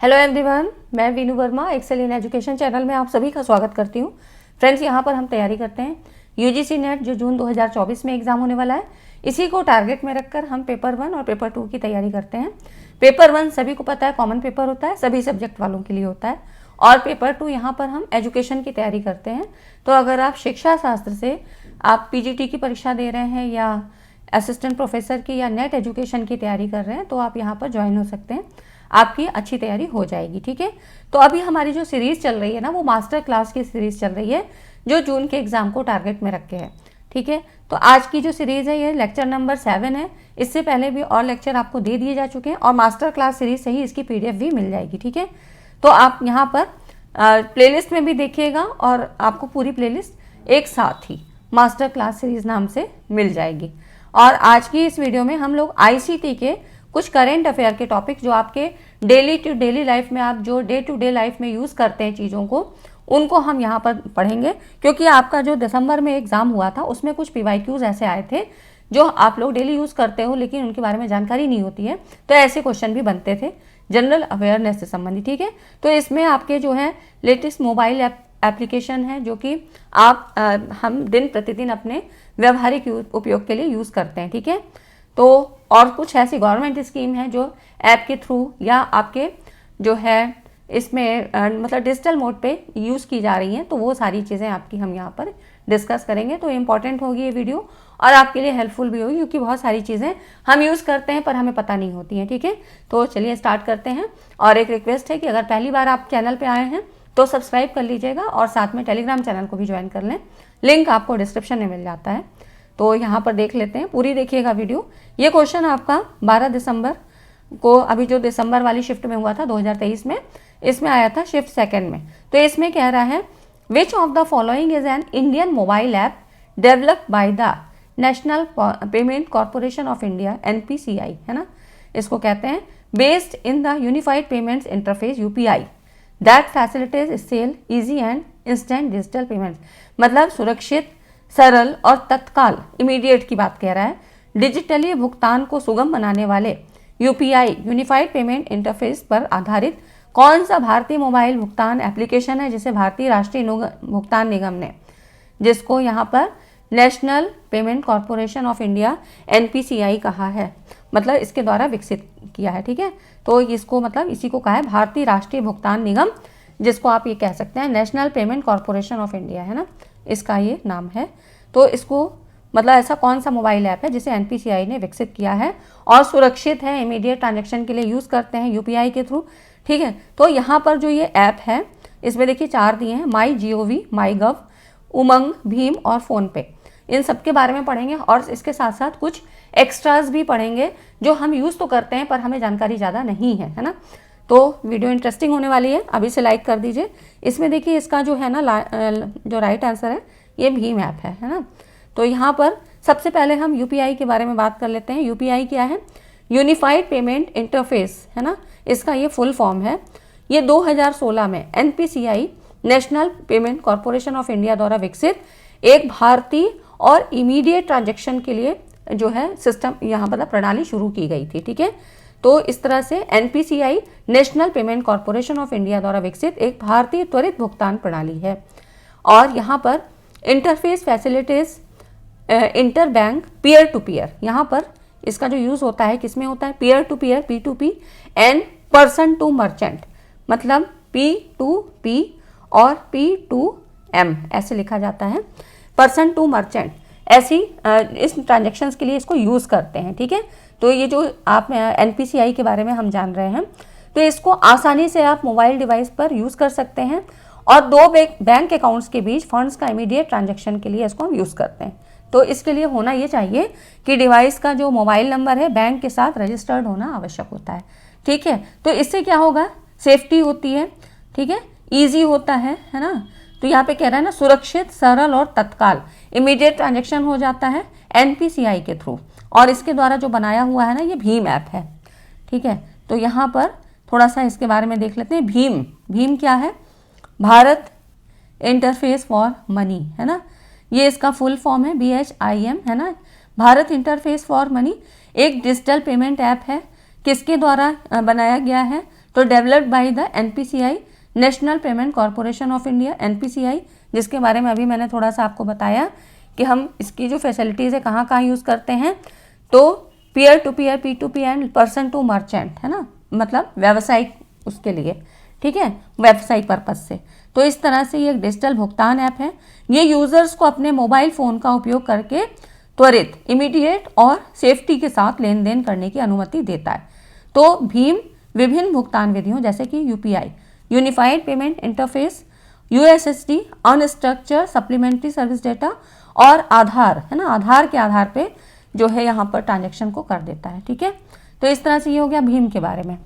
Hello everyone, मैं Veenu Verma excel in education channel में आप सभी का स्वागत करती हूँ। फ्रेंड्स, यहाँ पर हम तैयारी करते हैं यूजीसी नेट जो जून 2024 में एग्जाम होने वाला है। इसी को टारगेट में रखकर हम पेपर 1 और पेपर 2 की तैयारी करते हैं। पेपर 1 सभी को पता है कॉमन पेपर होता है, सभी सब्जेक्ट वालों के लिए होता है। और पेपर 2 यहाँ पर हम एजुकेशन की तैयारी करते हैं। तो अगर आप शिक्षा शास्त्र से आप पीजीटी की परीक्षा दे रहे हैं या असिस्टेंट प्रोफेसर की या नेट एजुकेशन की तैयारी कर रहे हैं तो आप यहाँ पर ज्वाइन हो सकते हैं, आपकी अच्छी तैयारी हो जाएगी। ठीक है, तो अभी हमारी जो सीरीज़ चल रही है ना, वो मास्टर क्लास की सीरीज़ चल रही है जो जून के एग्ज़ाम को टारगेट में रख के है। ठीक है, तो आज की जो सीरीज़ है ये लेक्चर नंबर 7 है। इससे पहले भी और लेक्चर आपको दे दिए जा चुके हैं और मास्टर क्लास सीरीज से ही इसकी PDF भी मिल जाएगी। ठीक है, तो आप यहाँ पर प्लेलिस्ट में भी देखिएगा और आपको पूरी प्लेलिस्ट एक साथ ही मास्टर क्लास सीरीज नाम से मिल जाएगी। और आज की इस वीडियो में हम लोग ICT के कुछ करेंट अफेयर के टॉपिक जो आपके डेली टू डेली लाइफ में आप जो डे टू डे लाइफ में यूज़ करते हैं चीज़ों को, उनको हम यहाँ पर पढ़ेंगे। क्योंकि आपका जो दिसंबर में एग्ज़ाम हुआ था उसमें कुछ PYQs ऐसे आए थे जो आप लोग डेली यूज़ करते हो लेकिन उनके बारे में जानकारी नहीं होती है, तो ऐसे क्वेश्चन भी बनते थे जनरल अवेयरनेस से संबंधित। ठीक है, तो इसमें आपके जो है लेटेस्ट मोबाइल एप्लीकेशन है जो कि आप हम दिन प्रतिदिन अपने व्यवहारिक उपयोग के लिए यूज़ करते हैं। ठीक है, तो और कुछ ऐसी गवर्नमेंट स्कीम है जो ऐप के थ्रू या आपके जो है इसमें मतलब डिजिटल मोड पे यूज़ की जा रही हैं, तो वो सारी चीज़ें आपकी हम यहाँ पर डिस्कस करेंगे। तो इम्पॉर्टेंट होगी ये वीडियो और आपके लिए हेल्पफुल भी होगी क्योंकि बहुत सारी चीज़ें हम यूज़ करते हैं पर हमें पता नहीं होती हैं। ठीक है, तो चलिए स्टार्ट करते हैं। और एक रिक्वेस्ट है कि अगर पहली बार आप चैनल पर आए हैं तो सब्सक्राइब कर लीजिएगा और साथ में टेलीग्राम चैनल को भी ज्वाइन कर लें, लिंक आपको डिस्क्रिप्शन में मिल जाता है। तो यहाँ पर देख लेते हैं, पूरी देखिएगा वीडियो। ये क्वेश्चन आपका 12 दिसंबर को, अभी जो दिसंबर वाली शिफ्ट में हुआ था 2023 में, इसमें आया था शिफ्ट सेकंड में। तो इसमें कह रहा है which of the following is an Indian mobile app developed by the National Payment Corporation of India NPCI, है ना, इसको कहते हैं, based in the unified payments interface UPI that facilitates sell easy and instant digital payments. मतलब सुरक्षित, सरल और तत्काल, इमीडिएट की बात कह रहा है, डिजिटली भुगतान को सुगम बनाने वाले UPI यूनिफाइड पेमेंट इंटरफेस पर आधारित कौन सा भारतीय मोबाइल भुगतान एप्लीकेशन है जिसे भारतीय राष्ट्रीय भुगतान निगम ने, जिसको यहाँ पर national Payment Corporation of India NPCI कहा है, मतलब इसके द्वारा विकसित किया है। ठीक है, तो इसको मतलब इसी को कहा है भारतीय राष्ट्रीय भुगतान निगम, जिसको आप ये कह सकते हैं national Payment Corporation of India, है ना, इसका ये नाम है। तो इसको मतलब ऐसा कौन सा मोबाइल ऐप है जिसे NPCI ने विकसित किया है और सुरक्षित है, इमीडिएट ट्रांजैक्शन के लिए यूज़ करते हैं UPI के थ्रू। ठीक है, तो यहाँ पर जो ये ऐप है इसमें देखिए 4 दिए हैं, MyGov, MyGov, उमंग, भीम और फ़ोनपे। इन सब के बारे में पढ़ेंगे और इसके साथ साथ कुछ एक्स्ट्राज भी पढ़ेंगे जो हम यूज़ तो करते हैं पर हमें जानकारी ज़्यादा नहीं है, है ना। तो वीडियो इंटरेस्टिंग होने वाली है, अभी से लाइक कर दीजिए। इसमें देखिए इसका जो है ना जो राइट आंसर है ये भीम ऐप है ना। तो यहाँ पर सबसे पहले हम UPI के बारे में बात कर लेते हैं। UPI क्या है? यूनिफाइड पेमेंट इंटरफेस, है ना, इसका ये फुल फॉर्म है। ये 2016 में NPCI national Payment Corporation of India द्वारा विकसित एक भारतीय और इमीडिएट ट्रांजैक्शन के लिए जो है सिस्टम, यहाँ मतलब प्रणाली शुरू की गई थी। ठीक है, तो इस तरह से NPCI national Payment Corporation of India द्वारा विकसित एक भारतीय त्वरित भुगतान प्रणाली है। और यहाँ पर interface facilities inter bank peer to peer, यहाँ पर इसका जो यूज़ होता है किसमें होता है? Peer to peer P2P and person to merchant, मतलब P2P और P2M ऐसे लिखा जाता है, पर्सन टू मर्चेंट, ऐसी इस ट्रांजेक्शन्स के लिए इसको यूज़ करते हैं। ठीक है, तो ये जो आप NPCI के बारे में हम जान रहे हैं, तो इसको आसानी से आप मोबाइल डिवाइस पर यूज़ कर सकते हैं और 2 बैंक अकाउंट्स के बीच फंड्स का इमीडिएट ट्रांजैक्शन के लिए इसको हम यूज़ करते हैं। तो इसके लिए होना ये चाहिए कि डिवाइस का जो मोबाइल नंबर है बैंक के साथ रजिस्टर्ड होना आवश्यक होता है। ठीक है, तो इससे क्या होगा? सेफ्टी होती है, ठीक है, ईजी होता है ना। तो यहाँ पे कह रहा है ना, सुरक्षित, सरल और तत्काल, इमीडिएट ट्रांजैक्शन हो जाता है NPCI के थ्रू। और इसके द्वारा जो बनाया हुआ है ना, ये भीम ऐप है। ठीक है, तो यहाँ पर थोड़ा सा इसके बारे में देख लेते हैं। भीम क्या है? भारत इंटरफेस फॉर मनी, है ना, ये इसका फुल फॉर्म है, BHIM, है ना, भारत इंटरफेस फॉर मनी। एक डिजिटल पेमेंट ऐप है, किसके द्वारा बनाया गया है? तो तो developed by the NPCI, national Payment Corporation of India, NPCI, जिसके बारे में अभी मैंने थोड़ा सा आपको बताया कि हम इसकी जो फैसिलिटीज़ है कहाँ कहाँ यूज़ करते हैं। तो peer to peer, P2P and person to merchant, है ना, मतलब व्यावसायिक उसके लिए, ठीक है, व्यावसायिक पर्पज से। तो इस तरह से ये एक डिजिटल भुगतान ऐप है। ये यूज़र्स को अपने मोबाइल फ़ोन का उपयोग करके त्वरित, इमीडिएट और सेफ्टी के साथ लेन देन करने की अनुमति देता है। तो भीम विभिन्न भुगतान विधियों जैसे कि UPI, unified payment interface, USSD, unstructured supplementary service data, और आधार, है ना, आधार के आधार पे जो है यहाँ पर ट्रांजेक्शन को कर देता है, ठीक है। तो इस तरह से ये हो गया भीम के बारे में।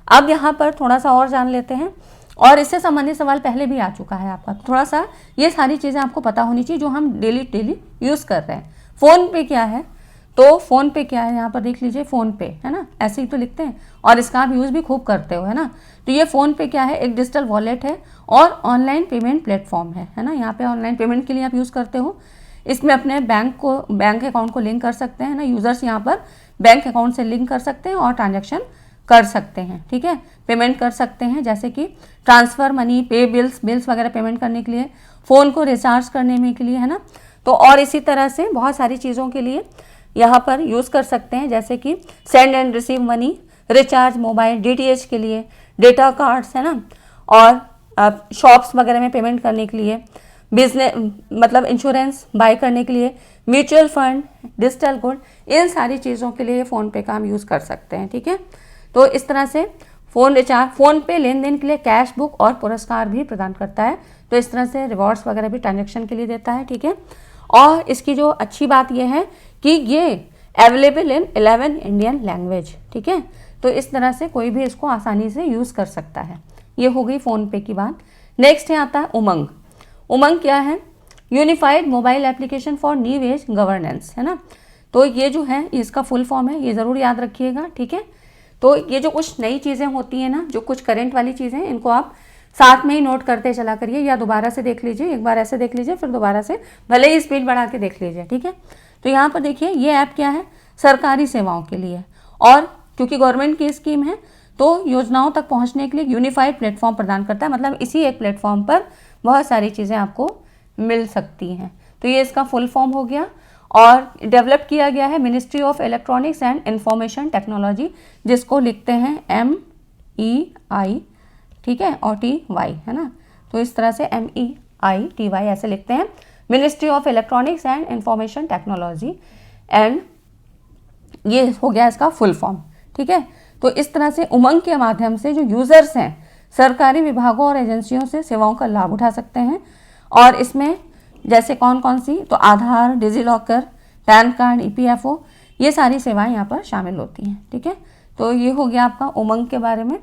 अब यहाँ पर थोड़ा सा और जान लेते हैं, और इससे संबंधित सवाल पहले भी आ चुका है आपका, थोड़ा सा ये सारी चीज़ें आपको पता होनी चाहिए जो हम डेली यूज़ कर रहे हैं। फ़ोन पे क्या है, तो फ़ोन पे क्या है, यहाँ पर देख लीजिए, फ़ोन पे, है ना, ऐसे ही तो लिखते हैं, और इसका आप यूज़ भी खूब करते हो, है ना। तो ये फ़ोन पे क्या है, एक डिजिटल वॉलेट है और ऑनलाइन पेमेंट प्लेटफॉर्म है ना। यहाँ पे ऑनलाइन पेमेंट के लिए आप यूज़ करते हो। इसमें अपने बैंक अकाउंट को लिंक कर सकते हैं ना, यूज़र्स यहाँ पर बैंक अकाउंट से लिंक कर सकते हैं और ट्रांजेक्शन कर सकते हैं, ठीक है, पेमेंट कर सकते हैं, जैसे कि ट्रांसफ़र मनी, पे बिल्स वगैरह पेमेंट करने के लिए, फ़ोन को रिचार्ज करने में के लिए, है ना। तो और इसी तरह से बहुत सारी चीज़ों के लिए यहाँ पर यूज़ कर सकते हैं, जैसे कि send and receive money, recharge mobile, DTH के लिए, डेटा कार्ड्स, है ना, और शॉप्स वगैरह में पेमेंट करने के लिए, बिजनेस मतलब इंश्योरेंस बाय करने के लिए, म्यूचुअल फंड, डिजिटल गुड, इन सारी चीज़ों के लिए फ़ोन पे का हम यूज़ कर सकते हैं, ठीक है। तो इस तरह से फ़ोन पे लेन देन के लिए कैश बुक और पुरस्कार भी प्रदान करता है। तो इस तरह से रिवॉर्ड्स वगैरह भी ट्रांजेक्शन के लिए देता है, ठीक है। और इसकी जो अच्छी बात यह है कि ये अवेलेबल इन 11 इंडियन लैंग्वेज, ठीक है। तो इस तरह से कोई भी इसको आसानी से यूज़ कर सकता है। ये हो गई फ़ोन पे की बात। नेक्स्ट है आता है उमंग। उमंग क्या है, unified mobile application for new age governance, है ना। तो ये जो है इसका फुल फॉर्म है, ये ज़रूर याद रखिएगा, ठीक है। तो ये जो कुछ नई चीज़ें होती हैं ना, जो कुछ करंट वाली चीज़ें, इनको आप साथ में ही नोट करते चला करिए, या दोबारा से देख लीजिए, एक बार ऐसे देख लीजिए, फिर दोबारा से भले ही स्पीड बढ़ा के देख लीजिए, ठीक है। तो यहाँ पर देखिए ये ऐप क्या है, सरकारी सेवाओं के लिए, और क्योंकि गवर्नमेंट की स्कीम है तो योजनाओं तक पहुँचने के लिए यूनिफाइड प्लेटफॉर्म प्रदान करता है, मतलब इसी एक प्लेटफॉर्म पर बहुत सारी चीज़ें आपको मिल सकती हैं। तो ये इसका फुल फॉर्म हो गया, और डेवलप किया गया है ministry of electronics and information technology, जिसको लिखते हैं MEI, ठीक है, और TY, है ना। तो इस तरह से MEITY ऐसे लिखते हैं, ministry of electronics and information technology, and ये हो गया इसका फुल फॉर्म, ठीक है। तो इस तरह से उमंग के माध्यम से जो यूज़र्स हैं सरकारी विभागों और एजेंसियों से सेवाओं का लाभ उठा सकते हैं। और इसमें जैसे कौन कौन सी, तो आधार, डिजीलॉकर, पैन कार्ड, EPFO, ये सारी सेवाएं यहाँ पर शामिल होती हैं, ठीक है। तो ये हो गया आपका उमंग के बारे में।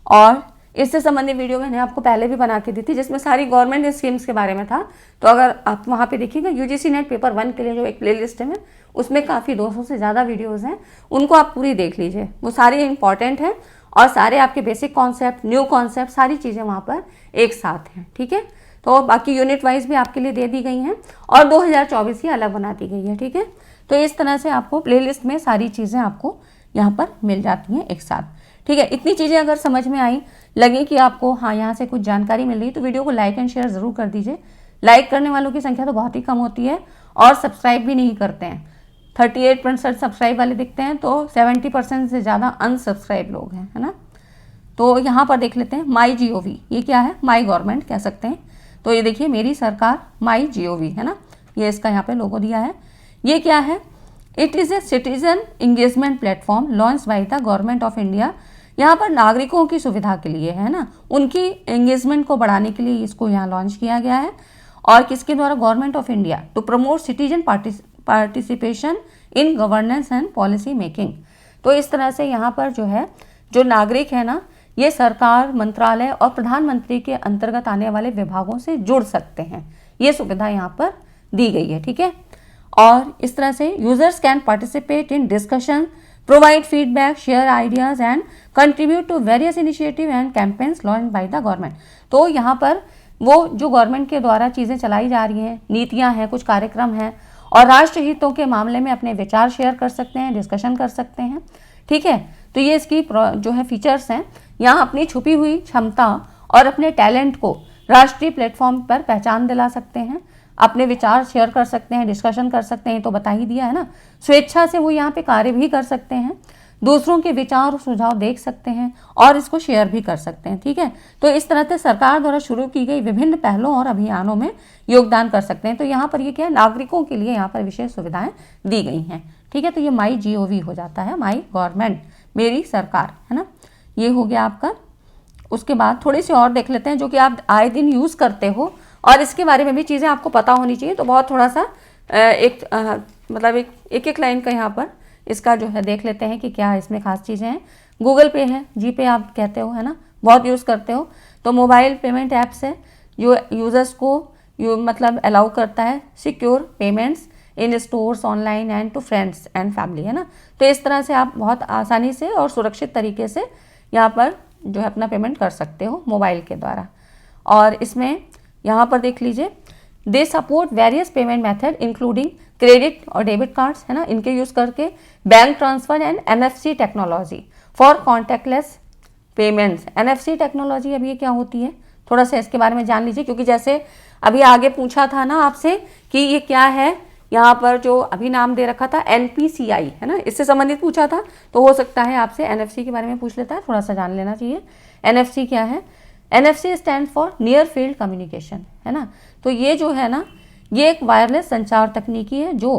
और इससे संबंधित वीडियो मैंने आपको पहले भी बना के दी थी, जिसमें सारी गवर्नमेंट स्कीम्स के बारे में था। तो अगर आप वहाँ पे देखिएगा, UGC नेट पेपर 1 के लिए जो एक प्लेलिस्ट है, उसमें काफ़ी 200 से ज़्यादा वीडियोज़ हैं, उनको आप पूरी देख लीजिए, वो सारी इंपॉर्टेंट हैं, और सारे आपके बेसिक कॉन्सेप्ट, न्यू कॉन्सेप्ट, सारी चीज़ें वहाँ पर एक साथ हैं, ठीक है। तो बाकी यूनिट वाइज भी आपके लिए दे दी गई हैं, और 2024 की अलग बना दी गई है, ठीक है। तो इस तरह से आपको प्लेलिस्ट में सारी चीज़ें आपको यहाँ पर मिल जाती हैं एक साथ, ठीक है। इतनी चीज़ें अगर समझ में आई, लगे कि आपको हाँ यहाँ से कुछ जानकारी मिल रही, तो वीडियो को लाइक एंड शेयर ज़रूर कर दीजिए। लाइक करने वालों की संख्या तो बहुत ही कम होती है, और सब्सक्राइब भी नहीं करते हैं। 38% सब्सक्राइब वाले दिखते हैं, तो 70% से ज़्यादा अनसब्सक्राइब लोग हैं, है ना। तो यहाँ पर देख लेते हैं MyGov, ये क्या है, माई गवर्नमेंट कह सकते हैं। तो ये देखिए मेरी सरकार, MyGov, है ना, ये इसका यहाँ पे लोगो दिया है। ये क्या है, it is a citizen engagement platform launch by the government of India. यहाँ पर नागरिकों की सुविधा के लिए, है ना, उनकी एंगेजमेंट को बढ़ाने के लिए इसको यहाँ लॉन्च किया गया है। और किसके द्वारा, government of India, to promote citizen participation in governance and policy making. तो इस तरह से यहाँ पर जो है, जो नागरिक है ना, ये सरकार, मंत्रालय और प्रधानमंत्री के अंतर्गत आने वाले विभागों से जुड़ सकते हैं, ये सुविधा यहाँ पर दी गई है, ठीक है। और इस तरह से users can participate in discussion, provide feedback, share ideas and contribute to various initiative and campaigns launch by the government. तो यहाँ पर वो जो गवर्नमेंट के द्वारा चीज़ें चलाई जा रही हैं, नीतियाँ हैं, कुछ कार्यक्रम हैं, और राष्ट्र हितों के मामले में अपने विचार शेयर कर सकते हैं, डिस्कशन कर सकते हैं, ठीक है। तो ये इसकी जो है फीचर्स हैं, यहाँ अपनी छुपी हुई क्षमता और अपने टैलेंट को राष्ट्रीय प्लेटफॉर्म पर पहचान दिला सकते हैं, अपने विचार शेयर कर सकते हैं, डिस्कशन कर सकते हैं, तो बता ही दिया है ना। स्वेच्छा से वो यहाँ पे कार्य भी कर सकते हैं, दूसरों के विचार और सुझाव देख सकते हैं और इसको शेयर भी कर सकते हैं। ठीक है, तो इस तरह से सरकार द्वारा शुरू की गई विभिन्न पहलों और अभियानों में योगदान कर सकते हैं। तो यहाँ पर ये क्या है, नागरिकों के लिए यहाँ पर विशेष सुविधाएं दी गई हैं। ठीक है, तो ये माई GOV हो जाता है, माई गवर्नमेंट, मेरी सरकार, है ना। ये हो गया आपका। उसके बाद थोड़ी सी और देख लेते हैं जो कि आप आए दिन यूज़ करते हो और इसके बारे में भी चीज़ें आपको पता होनी चाहिए। तो बहुत थोड़ा सा मतलब एक लाइन का यहाँ पर इसका जो है देख लेते हैं कि क्या इसमें खास चीज़ें हैं। गूगल पे है, GPay आप कहते हो, है ना, बहुत यूज़ करते हो। तो मोबाइल पेमेंट ऐप्स है जो यूज़र्स को मतलब अलाउ करता है secure payments in stores, online and to friends and family, है ना। तो इस तरह से आप बहुत आसानी से और सुरक्षित तरीके से यहाँ पर जो है अपना पेमेंट कर सकते हो मोबाइल के द्वारा। और इसमें यहाँ पर देख लीजिए, they support various payment method including credit और डेबिट कार्ड्स, है ना, इनके यूज़ करके bank transfer and NFC technology for contactless payments. NFC technology अब ये क्या होती है, थोड़ा सा इसके बारे में जान लीजिए, क्योंकि जैसे अभी आगे पूछा था ना आपसे कि ये क्या है, यहाँ पर जो अभी नाम दे रखा था NPCI, है ना, इससे संबंधित पूछा था। तो हो सकता है आपसे NFC के बारे में पूछ लेता है, थोड़ा सा जान लेना चाहिए। NFC क्या है, NFC stand for near field communication, है ना। तो ये जो है ना, ये एक वायरलेस संचार तकनीकी है जो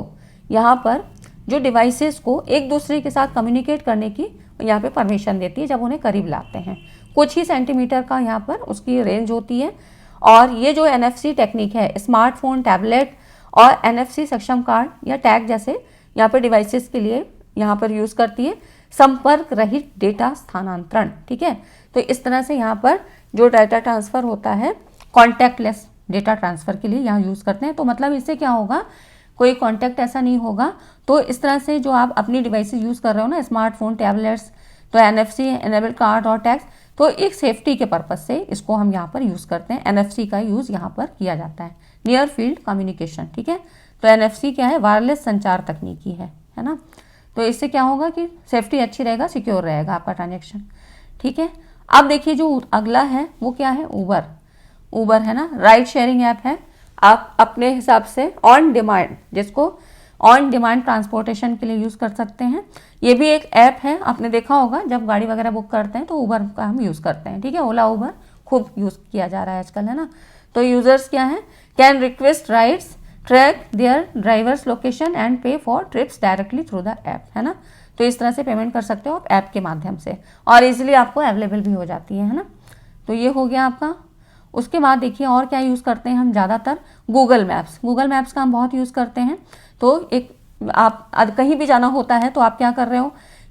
यहाँ पर जो डिवाइसेस को एक दूसरे के साथ कम्युनिकेट करने की यहाँ पे परमिशन देती है जब उन्हें करीब लाते हैं। कुछ ही सेंटीमीटर का यहाँ पर उसकी रेंज होती है। और ये जो NFC टेक्निक है स्मार्टफोन, टैबलेट और NFC सक्षम कार्ड या टैग जैसे यहाँ पर डिवाइसेस के लिए यहाँ पर यूज़ करती है संपर्क रहित डेटा स्थानांतरण। ठीक है, तो इस तरह से यहाँ पर जो डाटा ट्रांसफ़र होता है कॉन्टैक्टलेस डेटा ट्रांसफ़र के लिए यहाँ यूज़ करते हैं। तो मतलब इससे क्या होगा, कोई कॉन्टैक्ट ऐसा नहीं होगा। तो इस तरह से जो आप अपनी डिवाइसेस यूज़ कर रहे हो ना, स्मार्टफोन, टैबलेट्स, तो NFC एनेबल कार्ड और टैग्स, तो एक सेफ्टी के पर्पज़ से इसको हम यहाँ पर यूज़ करते हैं। NFC का यूज़ यहाँ पर किया जाता है, नियर फील्ड कम्युनिकेशन। ठीक है, तो NFC क्या है, वायरलेस संचार तकनीकी है ना। तो इससे क्या होगा कि सेफ्टी अच्छी रहेगा, सिक्योर रहेगा आपका ट्रांजेक्शन। ठीक है, अब देखिए जो अगला है वो क्या है, ऊबर है ना, राइड शेयरिंग ऐप है। आप अपने हिसाब से ऑन डिमांड, जिसको ऑन डिमांड ट्रांसपोर्टेशन के लिए यूज़ कर सकते हैं। ये भी एक ऐप है, आपने देखा होगा जब गाड़ी वगैरह बुक करते हैं तो ऊबर का हम यूज़ करते हैं। ठीक है, ओला ऊबर खूब यूज़ किया जा रहा है आजकल, है ना। तो यूज़र्स क्या है, can request rides, track their drivers location and pay for trips directly through the app, है ना। तो इस तरह से पेमेंट कर सकते हो आप ऐप के माध्यम से और इजीली आपको अवेलेबल भी हो जाती है ना। तो ये हो गया आपका। उसके बाद देखिए और क्या यूज़ करते हैं हम ज़्यादातर, गूगल मैप्स का हम बहुत यूज़ करते हैं। तो एक आप कहीं भी जाना होता है तो आप क्या कर रहे हो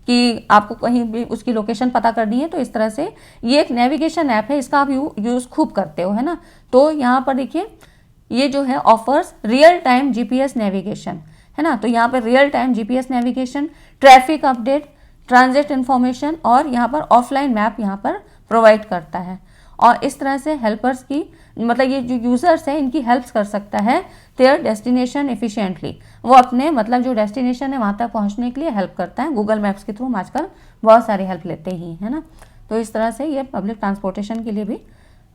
कि आपको कहीं भी उसकी लोकेशन पता करनी है, तो इस तरह से ये एक नेविगेशन ऐप है, इसका आप यूज़ खूब करते हो, है ना। तो यहाँ पर देखिए ये जो है offers real time GPS navigation, है ना। तो यहाँ पर real time GPS navigation, traffic update, transit information और यहाँ पर ऑफलाइन मैप यहाँ पर प्रोवाइड करता है। और इस तरह से हेल्पर्स की, मतलब ये जो यूज़र्स हैं इनकी हेल्प कर सकता है देयर डेस्टिनेशन एफिशिएंटली, वो अपने मतलब जो डेस्टिनेशन है वहाँ तक पहुँचने के लिए हेल्प करता है। गूगल मैप्स के थ्रू हम आजकल बहुत सारी हेल्प लेते ही, है ना। तो इस तरह से ये पब्लिक ट्रांसपोर्टेशन के लिए भी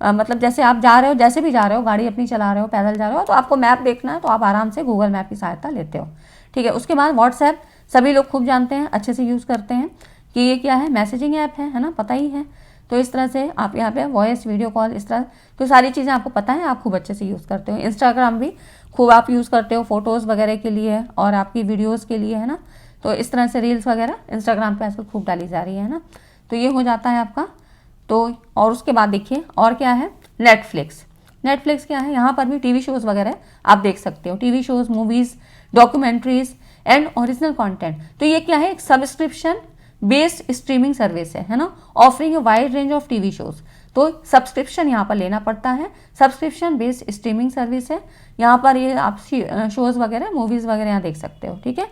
मतलब जैसे आप जा रहे हो, जैसे भी जा रहे हो, गाड़ी अपनी चला रहे हो, पैदल जा रहे हो, तो आपको मैप देखना है तो आप आराम से गूगल मैप की सहायता लेते हो। ठीक है, उसके बाद व्हाट्सएप सभी लोग खूब जानते हैं, अच्छे से यूज़ करते हैं कि ये क्या है, मैसेजिंग ऐप है ना, पता ही है। तो इस तरह से आप यहाँ पे वॉइस, वीडियो कॉल, इस तरह तो सारी चीज़ें आपको पता है, आप खूब अच्छे से यूज़ करते हो। इंस्टाग्राम भी खूब आप यूज़ करते हो फ़ोटोज़ वगैरह के लिए और आपकी वीडियोज़ के लिए, है ना। तो इस तरह से रील्स वगैरह इंस्टाग्राम पे आजकल खूब डाली जा रही है ना। तो ये हो जाता है आपका। तो और उसके बाद देखिए और क्या है, नेटफ्लिक्स क्या है, यहाँ पर भी टीवी शोज़ वगैरह आप देख सकते हो, TV shows, movies, documentaries and original content. तो ये क्या है, एक सब्सक्रिप्शन बेस्ड स्ट्रीमिंग सर्विस है ना, offering a wide range of TV shows. तो सब्सक्रिप्शन यहाँ पर लेना पड़ता है, सब्सक्रिप्शन बेस्ड स्ट्रीमिंग सर्विस है। यहाँ पर ये आप शोज़ वगैरह, मूवीज़ वगैरह यहाँ देख सकते हो। ठीक है,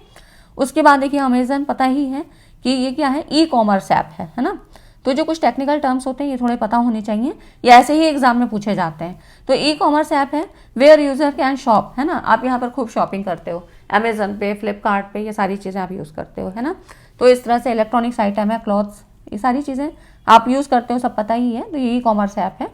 उसके बाद देखिए अमेजन, पता ही है कि ये क्या है, ई-कॉमर्स ऐप है ना। तो जो कुछ टेक्निकल टर्म्स होते हैं ये थोड़े पता होने चाहिए, या ऐसे ही एग्जाम में पूछे जाते हैं। तो ई-कॉमर्स ऐप है वेयर यूज़र कैन शॉप, है ना। आप यहाँ पर खूब शॉपिंग करते हो, अमेजन पे, फ्लिपकार्ट पे, ये सारी चीज़ें आप यूज़ करते हो, है ना। तो इस तरह से इलेक्ट्रॉनिक्स आइटम है, क्लॉथ्स, ये सारी चीज़ें आप यूज़ करते हो, सब पता ही है। तो ये ई कॉमर्स ऐप है,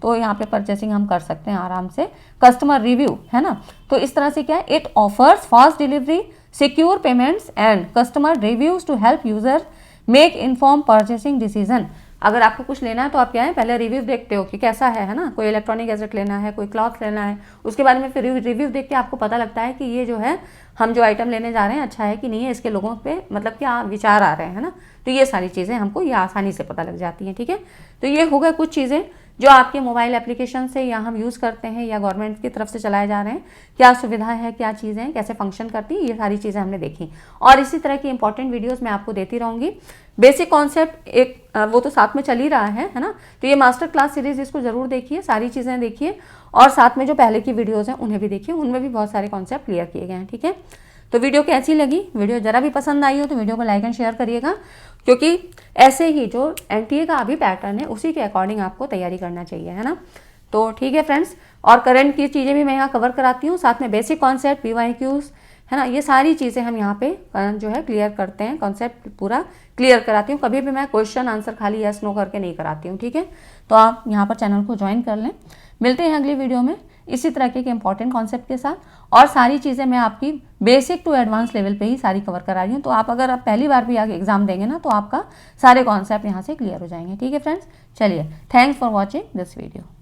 तो यहाँ पे परचेसिंग हम कर सकते हैं आराम से। कस्टमर रिव्यू है ना, तो इस तरह से क्या है, it offers fast delivery, secure payments and customer reviews to help user make inform purchasing decision. अगर आपको कुछ लेना है तो आप क्या है, पहले रिव्यू देखते हो कि कैसा है ना। कोई इलेक्ट्रॉनिक गैजेट लेना है, कोई क्लॉथ लेना है, उसके बारे में फिर रिव्यू देख के आपको पता लगता है कि ये जो है हम जो आइटम लेने जा रहे हैं अच्छा है कि नहीं है, इसके लोगों पे मतलब क्या विचार आ रहे हैं ना। तो ये सारी चीज़ें हमको ये आसानी से पता लग जाती हैं, ठीक है। तो ये हो गए कुछ चीज़ें जो आपके मोबाइल एप्लीकेशन से या हम यूज़ करते हैं या गवर्नमेंट की तरफ से चलाए जा रहे हैं, क्या सुविधा है, क्या चीज़ें हैं, कैसे फंक्शन करती है, ये सारी चीज़ें हमने देखी। और इसी तरह की इंपॉर्टेंट वीडियोस मैं आपको देती रहूँगी। बेसिक कॉन्सेप्ट एक वो तो साथ में चल ही रहा है ना। तो ये मास्टर क्लास सीरीज इसको ज़रूर देखिए, सारी चीज़ें देखिए, और साथ में जो पहले की वीडियोज़ हैं उन्हें भी देखिए, उनमें भी बहुत सारे कॉन्सेप्ट क्लियर किए गए हैं, ठीक है। तो वीडियो कैसी लगी, वीडियो ज़रा भी पसंद आई हो तो वीडियो को लाइक एंड शेयर करिएगा, क्योंकि ऐसे ही जो एनटीए का अभी पैटर्न है उसी के अकॉर्डिंग आपको तैयारी करना चाहिए, है ना। तो ठीक है फ्रेंड्स, और करंट की चीज़ें भी मैं यहाँ कवर कराती हूँ, साथ में बेसिक कॉन्सेप्ट, PYQs है ना, ये सारी चीज़ें हम यहाँ पे जो है क्लियर करते हैं, कॉन्सेप्ट पूरा क्लियर कराती हूँ। कभी भी मैं क्वेश्चन आंसर खाली यस नो करके नहीं कराती हूँ, ठीक है। तो आप यहाँ पर चैनल को ज्वाइन कर लें। मिलते हैं अगली वीडियो में इसी तरह के इंपॉर्टेंट कॉन्सेप्ट के साथ, और सारी चीज़ें मैं आपकी बेसिक टू एडवांस लेवल पे ही सारी कवर करा रही हूँ। तो आप अगर आप पहली बार भी आगे एग्जाम देंगे ना तो आपका सारे कॉन्सेप्ट यहाँ से क्लियर हो जाएंगे, ठीक है फ्रेंड्स। चलिए, thanks for watching this video.